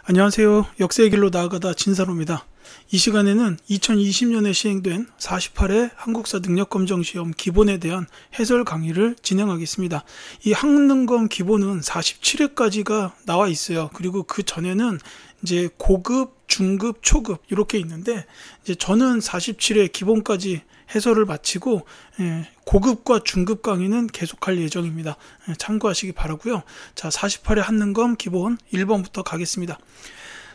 안녕하세요. 역사의 길로 나아가다 진사로입니다. 이 시간에는 2020년에 시행된 48회 한국사 능력검정시험 기본에 대한 해설 강의를 진행하겠습니다. 이 한능검 기본은 47회까지가 나와 있어요. 그리고 그 전에는 이제 고급, 중급, 초급 이렇게 있는데 이제 저는 47회 기본까지 해설을 마치고 고급과 중급 강의는 계속할 예정입니다. 참고하시기 바라고요. 자, 48회 한능검 기본 1번부터 가겠습니다.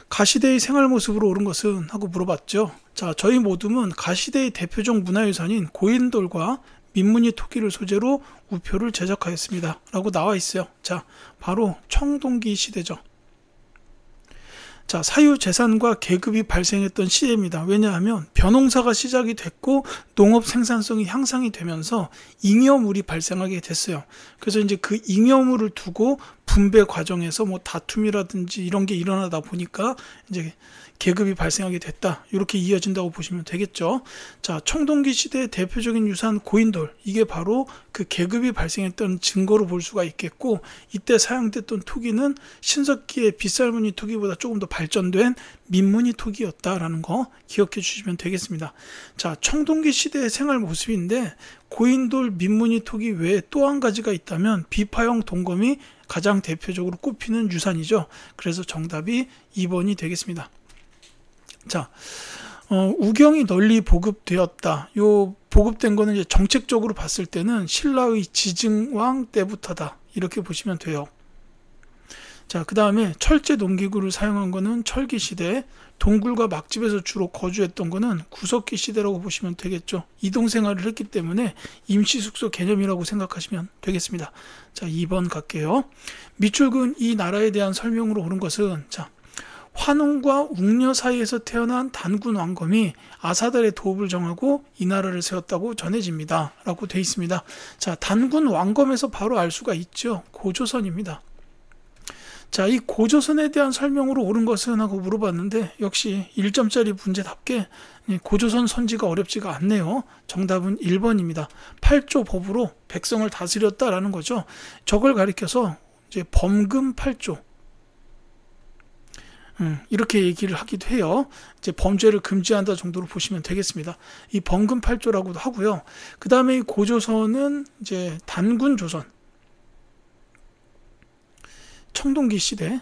가시대의 생활 모습으로 옳은 것은? 하고 물어봤죠. 자, 저희 모둠은 가시대의 대표적 문화유산인 고인돌과 민무늬 토기를 소재로 우표를 제작하였습니다. 라고 나와 있어요. 자, 바로 청동기 시대죠. 자, 사유재산과 계급이 발생했던 시대입니다. 왜냐하면 벼농사가 시작이 됐고 농업 생산성이 향상이 되면서 잉여물이 발생하게 됐어요. 그래서 이제 그 잉여물을 두고 분배 과정에서 뭐 다툼이라든지 이런 게 일어나다 보니까 이제 계급이 발생하게 됐다. 이렇게 이어진다고 보시면 되겠죠. 자, 청동기 시대의 대표적인 유산 고인돌. 이게 바로 그 계급이 발생했던 증거로 볼 수가 있겠고, 이때 사용됐던 토기는 신석기의 빗살무늬 토기보다 조금 더 발전된 민무늬 토기였다라는 거 기억해 주시면 되겠습니다. 자, 청동기 시대의 생활 모습인데 고인돌 민무늬 토기 외에 또 한 가지가 있다면 비파형 동검이 가장 대표적으로 꼽히는 유산이죠. 그래서 정답이 2번이 되겠습니다. 자, 우경이 널리 보급되었다. 요 보급된 거는 이제 정책적으로 봤을 때는 신라의 지증왕 때부터다. 이렇게 보시면 돼요. 자, 그 다음에 철제 농기구를 사용한 거는 철기 시대, 동굴과 막집에서 주로 거주했던 거는 구석기 시대라고 보시면 되겠죠. 이동 생활을 했기 때문에 임시숙소 개념이라고 생각하시면 되겠습니다. 자, 2번 갈게요. 밑줄근 이 나라에 대한 설명으로 옳은 것은? 자, 환웅과 웅녀 사이에서 태어난 단군 왕검이 아사달의 도읍을 정하고 이 나라를 세웠다고 전해집니다. 라고 되어 있습니다. 자, 단군 왕검에서 바로 알 수가 있죠. 고조선입니다. 자, 이 고조선에 대한 설명으로 옳은 것은? 하고 물어봤는데 역시 1점짜리 문제답게 고조선 선지가 어렵지가 않네요. 정답은 1번입니다. 8조 법으로 백성을 다스렸다라는 거죠. 저걸 가리켜서 이제 범금 8조 이렇게 얘기를 하기도 해요. 이제 범죄를 금지한다 정도로 보시면 되겠습니다. 이 범금 8조라고도 하고요. 그 다음에 이 고조선은 이제 단군 조선, 청동기 시대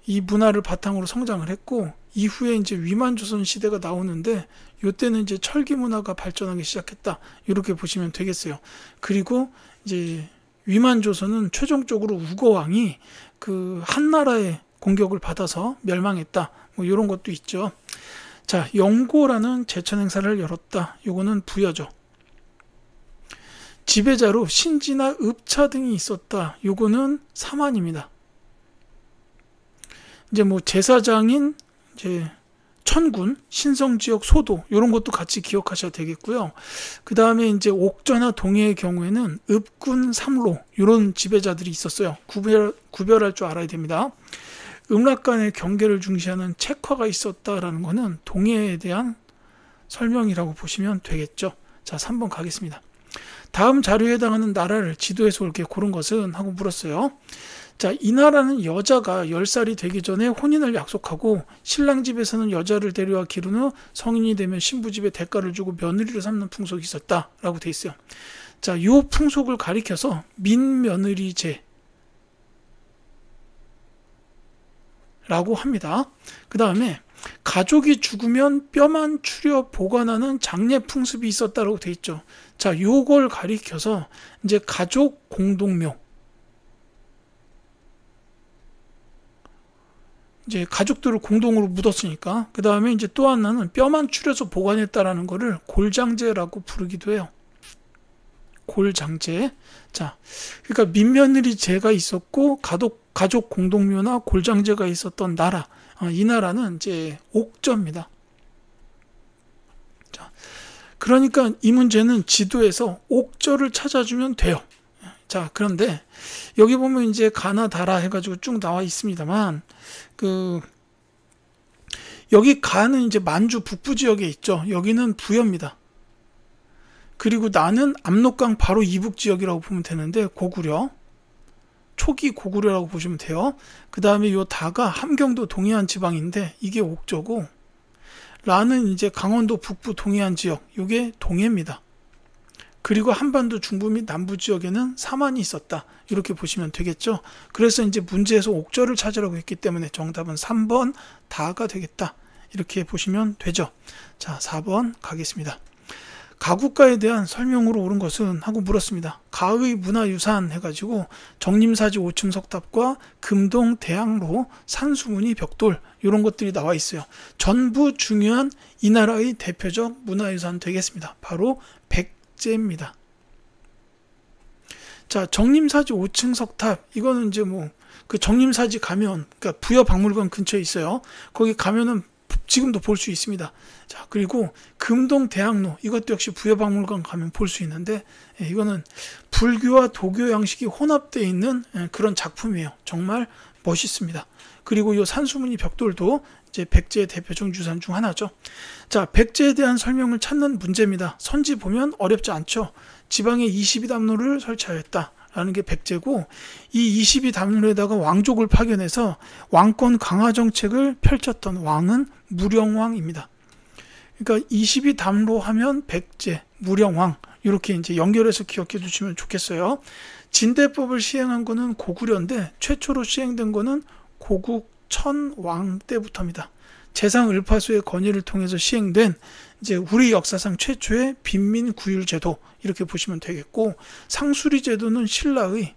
이 문화를 바탕으로 성장을 했고 이후에 이제 위만조선 시대가 나오는데 이때는 이제 철기 문화가 발전하기 시작했다. 이렇게 보시면 되겠어요. 그리고 이제 위만조선은 최종적으로 우거왕이 그 한나라의 공격을 받아서 멸망했다. 뭐 이런 것도 있죠. 자, 영고라는 제천 행사를 열었다. 요거는 부여죠. 지배자로 신지나 읍차 등이 있었다. 요거는 사만입니다. 이제 뭐 제사장인 이제 천군, 신성지역 소도 이런 것도 같이 기억하셔야 되겠고요. 그 다음에 이제 옥저나 동해의 경우에는 읍군, 삼로 이런 지배자들이 있었어요. 구별할 줄 알아야 됩니다. 음락 간의 경계를 중시하는 책화가 있었다라는 것은 동해에 대한 설명이라고 보시면 되겠죠. 자, 3번 가겠습니다. 다음 자료에 해당하는 나라를 지도에서 옳게 고른 것은? 하고 물었어요. 자, 이 나라는 여자가 10살이 되기 전에 혼인을 약속하고 신랑 집에서는 여자를 데려와 기른 후 성인이 되면 신부 집에 대가를 주고 며느리를 삼는 풍속이 있었다라고 돼 있어요. 자, 이 풍속을 가리켜서 민며느리제 라고 합니다. 그 다음에 가족이 죽으면 뼈만 추려 보관하는 장례 풍습이 있었다라고 돼 있죠. 자, 요걸 가리켜서 이제 가족 공동묘, 이제 가족들을 공동으로 묻었으니까. 그 다음에 이제 또 하나는 뼈만 추려서 보관했다라는 거를 골장제라고 부르기도 해요. 골장제. 자, 그러니까 민며느리제가 있었고 가족 공동묘나 골장제가 있었던 나라. 이 나라는 이제 옥저입니다. 자, 그러니까 이 문제는 지도에서 옥저를 찾아주면 돼요. 자, 그런데 여기 보면 이제 가나다라 해가지고 쭉 나와 있습니다만, 여기 가는 이제 만주 북부 지역에 있죠. 여기는 부여입니다. 그리고 나는 압록강 바로 이북 지역이라고 보면 되는데 고구려, 초기 고구려라고 보시면 돼요. 그 다음에 요 다가 함경도 동해안 지방인데 이게 옥저고, 라는 이제 강원도 북부 동해안 지역, 요게 동해입니다. 그리고 한반도 중부 및 남부 지역에는 사만이 있었다. 이렇게 보시면 되겠죠. 그래서 이제 문제에서 옥저를 찾으라고 했기 때문에 정답은 3번 다가 되겠다. 이렇게 보시면 되죠. 자, 4번 가겠습니다. 가국가에 대한 설명으로 옳은 것은? 하고 물었습니다. 가의 문화유산 해가지고 정림사지 5층 석탑과 금동 대학로 산수문이 벽돌 이런 것들이 나와 있어요. 전부 중요한 이 나라의 대표적 문화유산 되겠습니다. 바로 백제입니다. 자, 정림사지 5층 석탑, 이거는 이제 뭐 그 정림사지 가면, 그러니까 부여박물관 근처에 있어요. 거기 가면은 지금도 볼 수 있습니다. 자, 그리고 금동 대학로, 이것도 역시 부여박물관 가면 볼 수 있는데, 이거는 불교와 도교 양식이 혼합되어 있는 그런 작품이에요. 정말 멋있습니다. 그리고 이 산수문이 벽돌도 이제 백제의 대표적 유산 중 하나죠. 자, 백제에 대한 설명을 찾는 문제입니다. 선지 보면 어렵지 않죠. 지방에 22담로를 설치하였다. 라는 게 백제고, 이 22담로에다가 왕족을 파견해서 왕권 강화 정책을 펼쳤던 왕은 무령왕입니다. 그러니까 22담로 하면 백제, 무령왕, 이렇게 이제 연결해서 기억해 두시면 좋겠어요. 진대법을 시행한 거는 고구려인데 최초로 시행된 거는 고국 천왕 때부터입니다. 재상을파수의 건의를 통해서 시행된 이제 우리 역사상 최초의 빈민구율제도, 이렇게 보시면 되겠고, 상수리제도는 신라의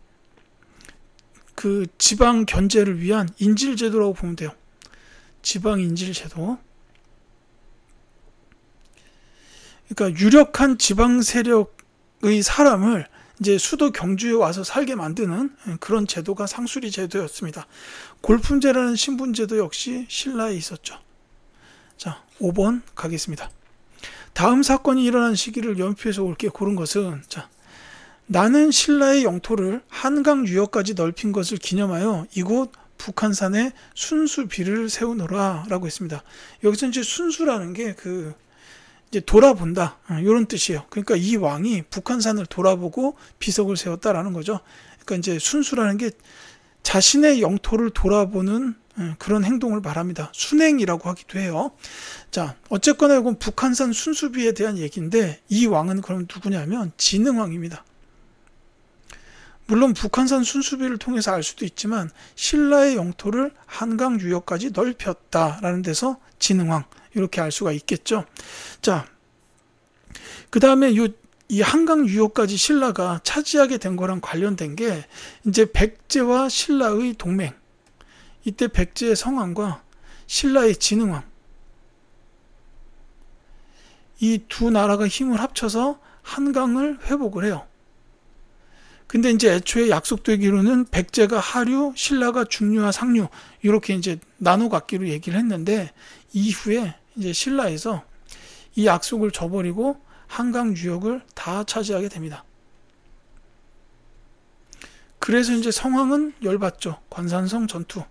그 지방 견제를 위한 인질제도라고 보면 돼요. 지방 인질제도. 그러니까 유력한 지방 세력의 사람을 이제 수도 경주에 와서 살게 만드는 그런 제도가 상수리 제도였습니다. 골품제라는 신분제도 역시 신라에 있었죠. 자, 5번 가겠습니다. 다음 사건이 일어난 시기를 연표해서 옳게 고른 것은, 자, 나는 신라의 영토를 한강 유역까지 넓힌 것을 기념하여 이곳 북한산에 순수비를 세우노라 라고 했습니다. 여기서 이제 순수라는 게 이제 돌아본다, 이런 뜻이에요. 그러니까 이 왕이 북한산을 돌아보고 비석을 세웠다라는 거죠. 그러니까 이제 순수라는 게 자신의 영토를 돌아보는 그런 행동을 말합니다. 순행이라고 하기도 해요. 자, 어쨌거나 이건 북한산 순수비에 대한 얘기인데, 이 왕은 그럼 누구냐면 진흥왕입니다. 물론 북한산 순수비를 통해서 알 수도 있지만 신라의 영토를 한강 유역까지 넓혔다라는 데서 진흥왕, 이렇게 알 수가 있겠죠. 자, 그 다음에 이 한강 유역까지 신라가 차지하게 된 거랑 관련된 게 이제 백제와 신라의 동맹. 이때 백제의 성왕과 신라의 진흥왕, 이 두 나라가 힘을 합쳐서 한강을 회복을 해요. 근데 이제 애초에 약속되기로는 백제가 하류, 신라가 중류와 상류, 이렇게 이제 나눠 갖기로 얘기를 했는데, 이후에 이제 신라에서 이 약속을 저버리고 한강 유역을 다 차지하게 됩니다. 그래서 이제 성왕은 열받죠. 관산성 전투.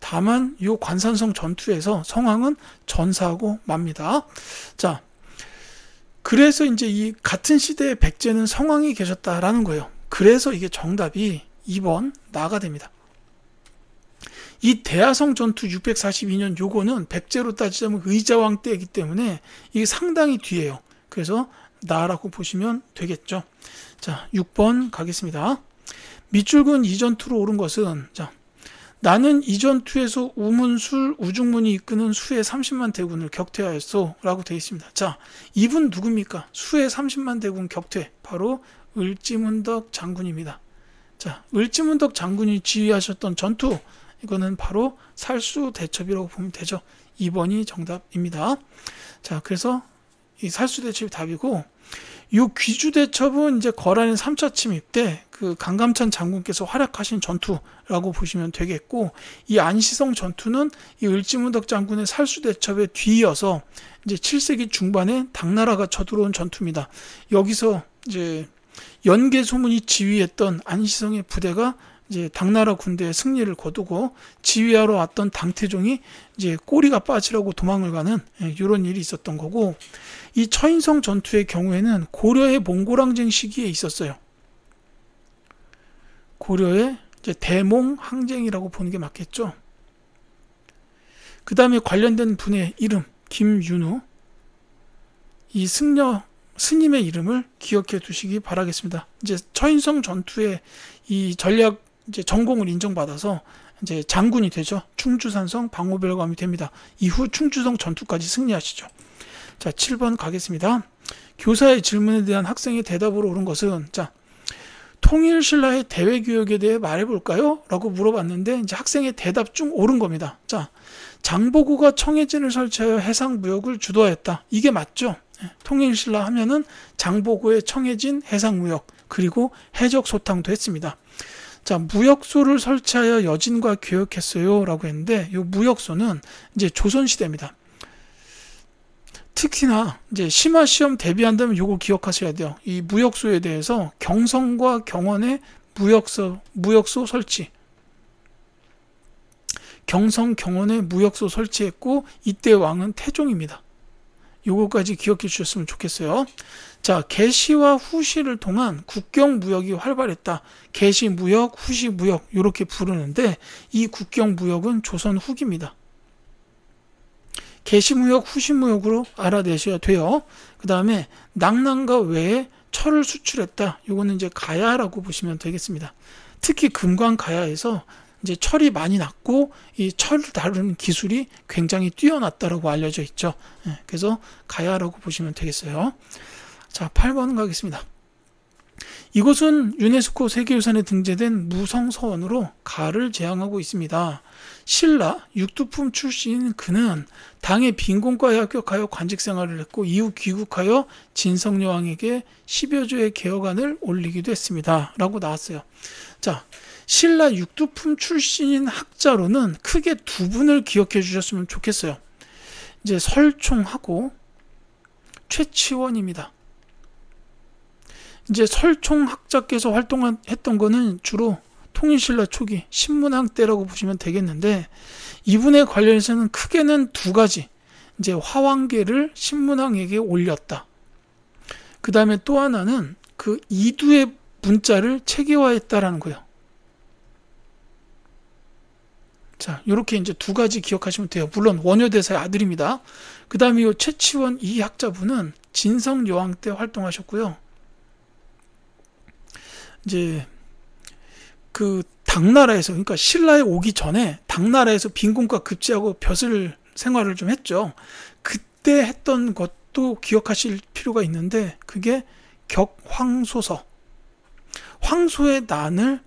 다만 이 관산성 전투에서 성왕은 전사하고 맙니다. 자, 그래서 이제 이 같은 시대에 백제는 성왕이 계셨다라는 거예요. 그래서 이게 정답이 2번 나가 됩니다. 이 대하성 전투 642년 요거는 백제로 따지자면 의자왕 때이기 때문에 이게 상당히 뒤에요. 그래서 나라고 보시면 되겠죠. 자, 6번 가겠습니다. 밑줄근 이 전투로 옳은 것은, 자, 나는 이 전투에서 우문술 우중문이 이끄는 수의 30만 대군을 격퇴하였소 라고 되어 있습니다. 자, 이분 누굽니까? 수의 30만 대군 격퇴, 바로 을지문덕 장군입니다. 자, 을지문덕 장군이 지휘하셨던 전투, 이거는 바로 살수대첩이라고 보면 되죠. 2번이 정답입니다. 자, 그래서 이 살수대첩이 답이고, 이 귀주대첩은 이제 거란의 3차 침입 때 그 강감찬 장군께서 활약하신 전투라고 보시면 되겠고, 이 안시성 전투는 이 을지문덕 장군의 살수대첩에 뒤이어서 이제 7세기 중반에 당나라가 쳐들어온 전투입니다. 여기서 이제 연개소문이 지휘했던 안시성의 부대가 이제 당나라 군대의 승리를 거두고 지휘하러 왔던 당태종이 이제 꼬리가 빠지라고 도망을 가는 이런 일이 있었던 거고, 이 처인성 전투의 경우에는 고려의 몽골항쟁 시기에 있었어요. 고려의 이제 대몽 항쟁이라고 보는 게 맞겠죠. 그 다음에 관련된 분의 이름 김윤우, 이 승려 스님의 이름을 기억해 두시기 바라겠습니다. 이제 처인성 전투에 이 전략 이제 전공을 인정받아서 이제 장군이 되죠. 충주산성 방호별감이 됩니다. 이후 충주성 전투까지 승리하시죠. 자, 7번 가겠습니다. 교사의 질문에 대한 학생의 대답으로 옳은 것은, 자, 통일신라의 대외교역에 대해 말해볼까요? 라고 물어봤는데, 이제 학생의 대답 중 옳은 겁니다. 자, 장보고가 청해진을 설치하여 해상무역을 주도하였다. 이게 맞죠? 통일신라 하면은 장보고의 청해진 해상무역, 그리고 해적소탕도 했습니다. 자, 무역소를 설치하여 여진과 교역했어요. 라고 했는데, 이 무역소는 이제 조선시대입니다. 특히나 이제 심화 시험 대비한다면 요거 기억하셔야 돼요. 이 무역소에 대해서 경성과 경원의 무역소 설치. 경성 경원의 무역소 설치했고, 이때 왕은 태종입니다. 요거까지 기억해 주셨으면 좋겠어요. 자, 개시와 후시를 통한 국경 무역이 활발했다. 개시 무역, 후시 무역 이렇게 부르는데, 이 국경 무역은 조선 후기입니다. 개시무역, 후시무역으로 알아내셔야 돼요. 그 다음에 낙랑과 외에 철을 수출했다. 이거는 이제 가야라고 보시면 되겠습니다. 특히 금관 가야에서 이제 철이 많이 났고, 이 철을 다루는 기술이 굉장히 뛰어났다라고 알려져 있죠. 그래서 가야라고 보시면 되겠어요. 자, 8번 가겠습니다. 이곳은 유네스코 세계유산에 등재된 무성서원으로 가를 제항하고 있습니다. 신라 육두품 출신인 그는 당의 빈곤과에 합격하여 관직 생활을 했고, 이후 귀국하여 진성여왕에게 10여 조의 개혁안을 올리기도 했습니다. 라고 나왔어요. 자, 신라 육두품 출신인 학자로는 크게 두 분을 기억해 주셨으면 좋겠어요. 이제 설총하고 최치원입니다. 이제 설총학자께서 활동했던 거는 주로 통일신라 초기 신문항 때라고 보시면 되겠는데, 이분에 관련해서는 크게는 두 가지, 이제 화왕계를 신문항에게 올렸다. 그 다음에 또 하나는 그 이두의 문자를 체계화했다라는 거예요. 자, 이렇게 이제 두 가지 기억하시면 돼요. 물론 원효대사의 아들입니다. 그 다음에 이 최치원 이 학자분은 진성여왕 때 활동하셨고요. 이제 그 당나라에서, 그러니까 신라에 오기 전에 당나라에서 빈곤과 급제하고 벼슬 생활을 좀 했죠. 그때 했던 것도 기억하실 필요가 있는데, 그게 격황소서, 황소의 난을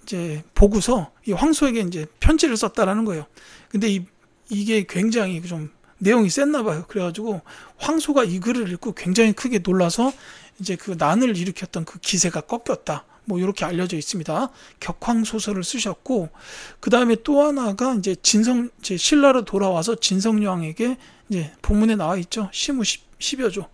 이제 보고서 이 황소에게 이제 편지를 썼다라는 거예요. 근데 이게 굉장히 좀 내용이 셌나 봐요. 그래가지고 황소가 이 글을 읽고 굉장히 크게 놀라서 이제 그 난을 일으켰던 그 기세가 꺾였다. 뭐 이렇게 알려져 있습니다. 격황소설을 쓰셨고, 그 다음에 또 하나가 이제 신라로 돌아와서 진성여왕에게 이제 본문에 나와 있죠. 시무 10여 조.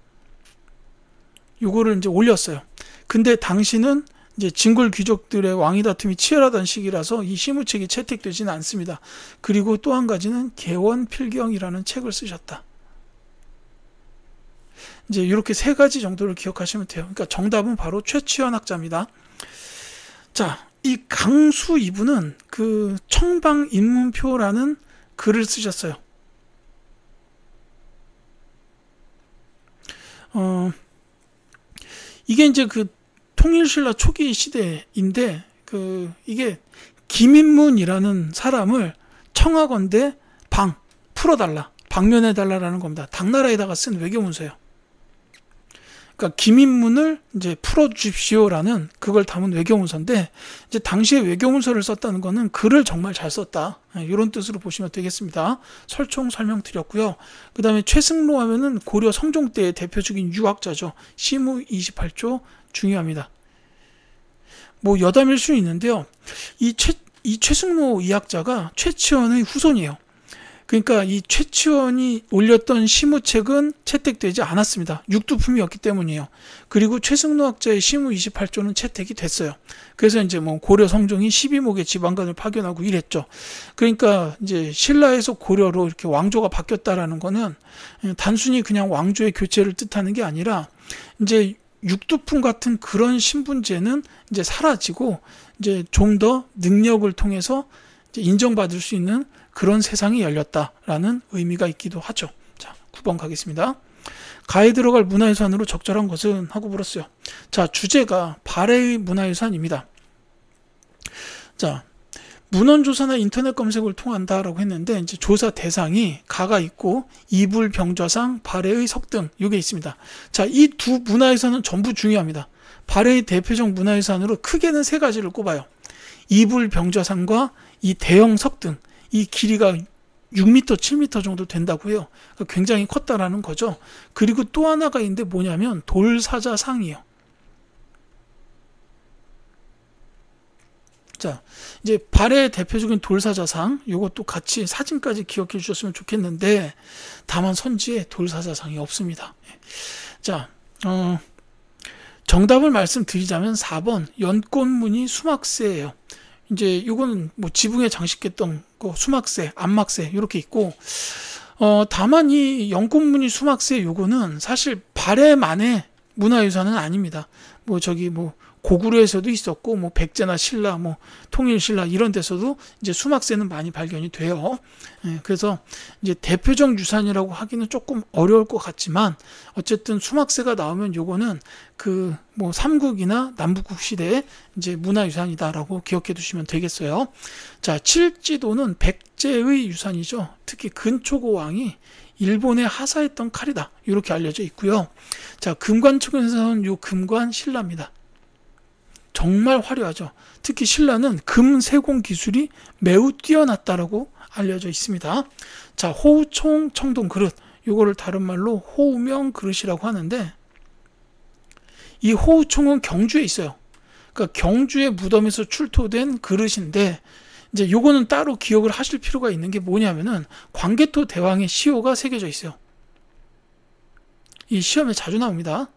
요거를 이제 올렸어요. 근데 당시는 이제 진골 귀족들의 왕위 다툼이 치열하던 시기라서 이 시무책이 채택되지는 않습니다. 그리고 또 한 가지는 개원필경이라는 책을 쓰셨다. 이제 이렇게 세 가지 정도를 기억하시면 돼요. 그러니까 정답은 바로 최치원 학자입니다. 자, 이 강수 이분은 그 청방인문표라는 글을 쓰셨어요. 이게 이제 그 통일신라 초기 시대인데, 그 이게 김인문이라는 사람을 청하건대 풀어달라, 방면해달라라는 겁니다. 당나라에다가 쓴 외교문서예요. 그러니까 김인문을 이제 풀어주십시오라는 그걸 담은 외교문서인데, 이제 당시에 외교문서를 썼다는 거는 글을 정말 잘 썼다, 이런 뜻으로 보시면 되겠습니다. 설총 설명드렸고요. 그 다음에 최승로 하면은 고려 성종 때의 대표적인 유학자죠. 시무 28조 중요합니다. 뭐 여담일 수 있는데요. 이 최승로 이 학자가 최치원의 후손이에요. 그러니까 이 최치원이 올렸던 시무책은 채택되지 않았습니다. 육두품이었기 때문이에요. 그리고 최승로 학자의 시무 28조는 채택이 됐어요. 그래서 이제 뭐 고려 성종이 12목의 지방관을 파견하고 이랬죠. 그러니까 이제 신라에서 고려로 이렇게 왕조가 바뀌었다라는 거는 단순히 그냥 왕조의 교체를 뜻하는 게 아니라, 이제 육두품 같은 그런 신분제는 이제 사라지고, 이제 좀 더 능력을 통해서 이제 인정받을 수 있는 그런 세상이 열렸다라는 의미가 있기도 하죠. 자, 9번 가겠습니다. 가에 들어갈 문화유산으로 적절한 것은 하고 물었어요. 자, 주제가 발해의 문화유산입니다. 자, 문헌조사나 인터넷 검색을 통한다라고 했는데 이제 조사 대상이 가가 있고 이불병좌상, 발해의 석등 이게 있습니다. 자, 이 두 문화유산은 전부 중요합니다. 발해의 대표적 문화유산으로 크게는 세 가지를 꼽아요. 이불병좌상과 이 대형 석등, 이 길이가 6m, 7m 정도 된다고 해요. 굉장히 컸다라는 거죠. 그리고 또 하나가 있는데 뭐냐면 돌사자상이에요. 자, 이제 발해의 대표적인 돌사자상, 이것도 같이 사진까지 기억해 주셨으면 좋겠는데, 다만 선지에 돌사자상이 없습니다. 자, 정답을 말씀드리자면 4번 연꽃무늬 수막새예요. 이제 이거는 뭐 지붕에 장식했던 거 수막새, 안막새 이렇게 있고, 다만 이 연꽃무늬 수막새 요거는 사실 발해만의 문화유산은 아닙니다. 뭐 저기 뭐 고구려에서도 있었고, 뭐 백제나 신라, 뭐 통일신라 이런 데서도 이제 수막새는 많이 발견이 돼요. 그래서 이제 대표적 유산이라고 하기는 조금 어려울 것 같지만 어쨌든 수막새가 나오면 요거는 그 뭐 삼국이나 남북국 시대의 이제 문화유산이다라고 기억해 두시면 되겠어요. 자, 칠지도는 백제의 유산이죠. 특히 근초고 왕이 일본에 하사했던 칼이다. 이렇게 알려져 있고요. 자, 금관청에서는 요 금관 신라입니다. 정말 화려하죠. 특히 신라는 금 세공 기술이 매우 뛰어났다라고 알려져 있습니다. 자, 호우총 청동 그릇, 요거를 다른 말로 호우명 그릇이라고 하는데, 이 호우총은 경주에 있어요. 그러니까 경주의 무덤에서 출토된 그릇인데, 이제 요거는 따로 기억을 하실 필요가 있는 게 뭐냐면은 광개토 대왕의 시호가 새겨져 있어요. 이 시험에 자주 나옵니다.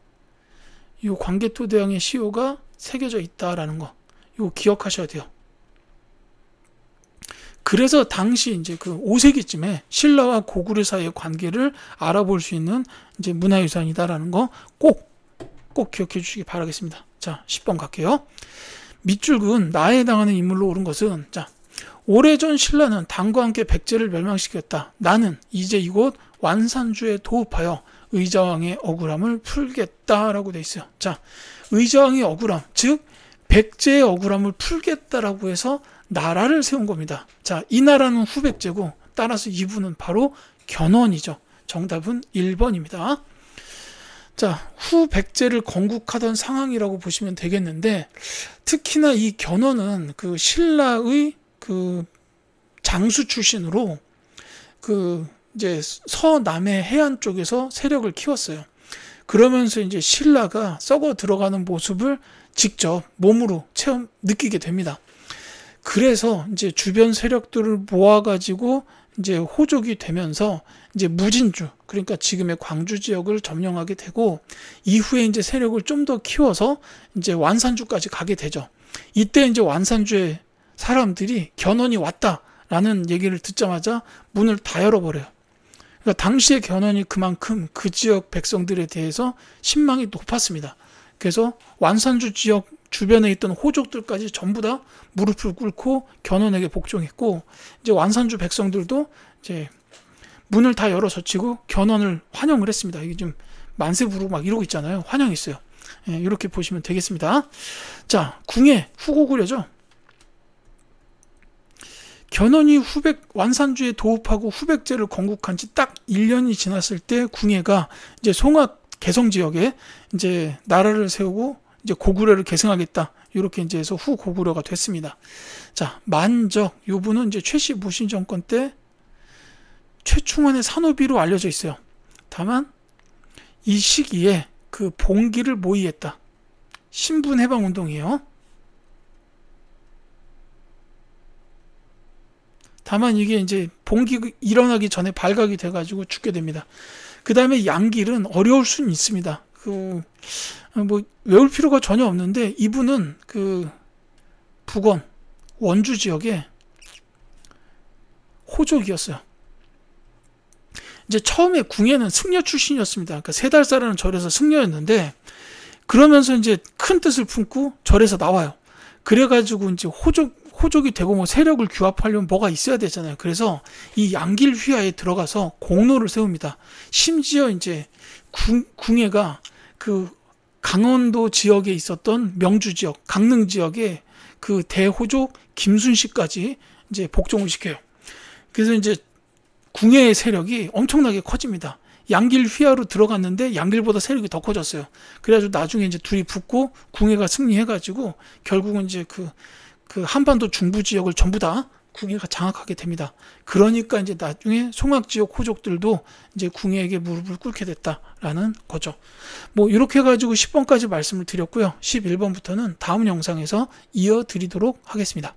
이 광개토 대왕의 시호가 새겨져 있다라는 거, 이거 기억하셔야 돼요. 그래서 당시 이제 그 5세기쯤에 신라와 고구려 사이의 관계를 알아볼 수 있는 이제 문화유산이다라는 거 꼭 기억해 주시기 바라겠습니다. 자, 10번 갈게요. 밑줄은 나에 해당하는 인물로 옳은 것은, 자, 오래전 신라는 당과 함께 백제를 멸망시켰다. 나는 이제 이곳 완산주에 도읍하여 의자왕의 억울함을 풀겠다라고 돼 있어요. 자, 의자왕의 억울함, 즉 백제의 억울함을 풀겠다라고 해서 나라를 세운 겁니다. 자, 이 나라는 후백제고 따라서 이분은 바로 견훤이죠. 정답은 1번입니다. 자, 후백제를 건국하던 상황이라고 보시면 되겠는데, 특히나 이 견훤은 그 신라의 그 장수 출신으로 그 이제 서남해 해안 쪽에서 세력을 키웠어요. 그러면서 이제 신라가 썩어 들어가는 모습을 직접 몸으로 느끼게 됩니다. 그래서 이제 주변 세력들을 모아가지고 이제 호족이 되면서 이제 무진주, 그러니까 지금의 광주 지역을 점령하게 되고, 이후에 이제 세력을 좀 더 키워서 이제 완산주까지 가게 되죠. 이때 이제 완산주의 사람들이 견훤이 왔다라는 얘기를 듣자마자 문을 다 열어버려요. 그러니까 당시의 견훤이 그만큼 그 지역 백성들에 대해서 신망이 높았습니다. 그래서 완산주 지역 주변에 있던 호족들까지 전부 다 무릎을 꿇고 견훤에게 복종했고, 이제 완산주 백성들도 이제 문을 다 열어젖히고 견훤을 환영을 했습니다. 이게 좀 만세 부르고 막 이러고 있잖아요. 환영했어요. 예, 이렇게 보시면 되겠습니다. 자, 궁예 후고구려죠. 견훤이 완산주에 도읍하고 후백제를 건국한 지 딱 1년이 지났을 때 궁예가 이제 송악 개성 지역에 이제 나라를 세우고 이제 고구려를 계승하겠다. 이렇게 이제 해서 후고구려가 됐습니다. 자, 만적, 요 분은 이제 최씨 무신 정권 때 최충원의 산호비로 알려져 있어요. 다만 이 시기에 그 봉기를 모의했다. 신분해방운동이에요. 다만 이게 이제 봉기 일어나기 전에 발각이 돼가지고 죽게 됩니다. 그 다음에 양길은 어려울 수는 있습니다. 뭐 외울 필요가 전혀 없는데, 이분은 그 북원 원주 지역의 호족이었어요. 이제 처음에 궁예는 승려 출신이었습니다. 그러니까 세달사라는 절에서 승려였는데, 그러면서 이제 큰 뜻을 품고 절에서 나와요. 그래가지고 이제 호족이 되고 뭐 세력을 규합하려면 뭐가 있어야 되잖아요. 그래서 이 양길 휘하에 들어가서 공로를 세웁니다. 심지어 이제 궁예가 그 강원도 지역에 있었던 명주 지역, 강릉 지역에 그 대호족 김순씨까지 이제 복종을 시켜요. 그래서 이제 궁예의 세력이 엄청나게 커집니다. 양길 휘하로 들어갔는데 양길보다 세력이 더 커졌어요. 그래가지고 나중에 이제 둘이 붙고 궁예가 승리해가지고 결국은 이제 그 한반도 중부 지역을 전부 다 궁예가 장악하게 됩니다. 그러니까 이제 나중에 송악 지역 호족들도 이제 궁예에게 무릎을 꿇게 됐다라는 거죠. 뭐 이렇게 해가지고 10번까지 말씀을 드렸고요. 11번부터는 다음 영상에서 이어드리도록 하겠습니다.